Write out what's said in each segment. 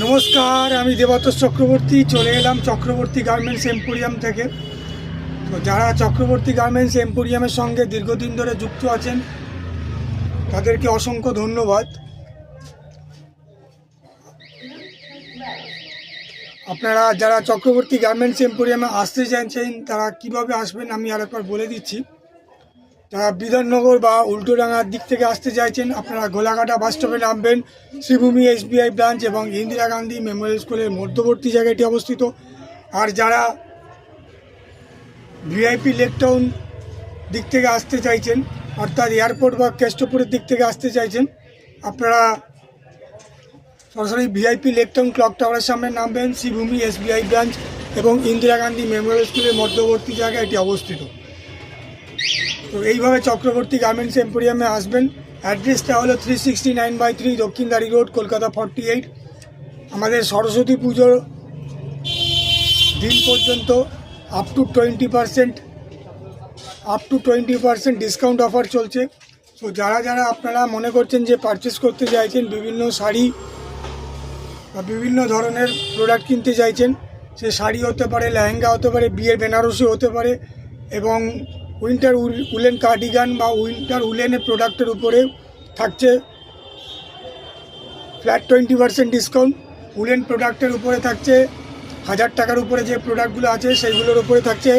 নমস্কার, আমি দেবতোষ চক্রবর্তী চলে এলাম চক্রবর্তী গার্মেন্টস এম্পোরিয়াম থেকে। তো যারা চক্রবর্তী গার্মেন্টস এম্পোরিয়ামের সঙ্গে দীর্ঘদিন ধরে যুক্ত আছেন তাদেরকে অসংখ্য ধন্যবাদ। আপনারা যারা চক্রবর্তী গার্মেন্টস এম্পোরিয়ামে আসতে চাইছেন তারা কিভাবে আসবেন আমি আরেকবার বলে দিচ্ছি। যারা বিধাননগর বা উল্টোডাঙ্গার দিক থেকে আসতে চাইছেন আপনারা গোলাঘাটা বাস স্টপে নামবেন। শ্রীভূমি SBI ব্রাঞ্চ এবং ইন্দিরা গান্ধী মেমোরিয়াল স্কুলের মধ্যবর্তী জায়গাটি অবস্থিত। আর যারা VIP লেক টাউন দিক থেকে আসতে চাইছেন অর্থাৎ এয়ারপোর্ট বা কেষ্টপুরের দিক থেকে আসতে চাইছেন আপনারা সরাসরি VIP লেক টাউন ক্লক টাওয়ারের সামনে নামবেন। শ্রীভূমি SBI ব্রাঞ্চ এবং ইন্দিরা গান্ধী মেমোরিয়াল স্কুলের মধ্যবর্তী জায়গায় এটি অবস্থিত। তো এইভাবে চক্রবর্তী গার্মেন্টস এম্পোরিয়ামে আসবেন। অ্যাড্রেসটা হলো 369/3 দক্ষিণদারি রোড, কলকাতা 48। আমাদের সরস্বতী পুজোর দিন পর্যন্ত আপ টু 20% ডিসকাউন্ট অফার চলছে। তো যারা আপনারা মনে করছেন যে পারচেস করতে চাইছেন, বিভিন্ন শাড়ি বা বিভিন্ন ধরনের প্রোডাক্ট কিনতে চাইছেন, সে শাড়ি হতে পারে, লেহেঙ্গা হতে পারে, বিয়ের বেনারসি হতে পারে এবং উইন্টার উলেন কার্ডিগান বা উইন্টার উলেনের প্রোডাক্টের উপরে থাকছে ফ্ল্যাট 20% ডিসকাউন্ট। উলেন প্রোডাক্টের উপরে থাকছে 1000 টাকার উপরে যে প্রোডাক্টগুলো আছে সেইগুলোর উপরে থাকছে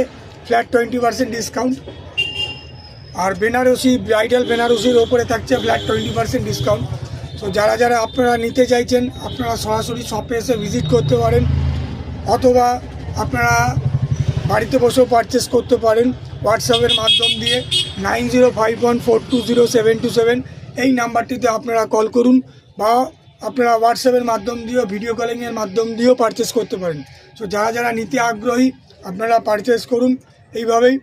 ফ্ল্যাট 20% ডিসকাউন্ট। আর বেনারসি, ব্রাইডাল বেনারসির ওপরে থাকছে ফ্ল্যাট 20% ডিসকাউন্ট। তো যারা আপনারা নিতে চাইছেন আপনারা সরাসরি শপে এসে ভিজিট করতে পারেন, অথবা আপনারা বাড়িতে বসেও পারচেস করতে পারেন হোয়াটসঅ্যাপের মাধ্যম দিয়ে। 9051420727 এই নাম্বারটিতে আপনারা কল করুন, বা আপনারা হোয়াটসঅ্যাপের মাধ্যম দিয়েও, ভিডিও কলিংয়ের মাধ্যম দিয়েও পারচেস করতে পারেন। তো যারা নিতে আগ্রহী আপনারা পারচেস করুন এইভাবেই।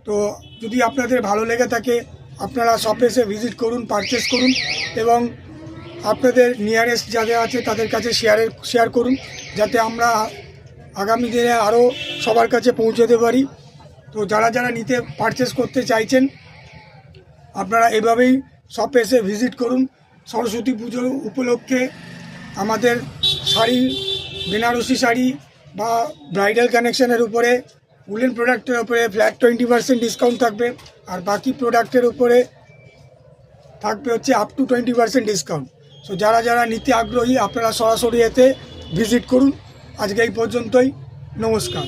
তো যদি আপনাদের ভালো লেগে থাকে আপনারা শপে এসে ভিজিট করুন, পারচেস করুন এবং আপনাদের নিয়ারেস্ট যাদের আছে তাদের কাছে শেয়ার করুন, যাতে আমরা আগামী দিনে আরও সবার কাছে পৌঁছতে পারি। তো যারা নিতে পারচেস করতে চাইছেন আপনারা এভাবেই শপে এসে ভিজিট করুন। সরস্বতী পুজো উপলক্ষে আমাদের শাড়ি, বেনারসি শাড়ি বা ব্রাইডাল কানেকশনের উপরে, উলেন প্রোডাক্টের উপরে ফ্ল্যাট 20% ডিসকাউন্ট থাকবে। আর বাকি প্রোডাক্টের উপরে থাকবে হচ্ছে আপ টু 20% ডিসকাউন্ট। তো যারা নিতে আগ্রহী আপনারা সরাসরি এতে ভিজিট করুন। আজকে এই পর্যন্তই, নমস্কার।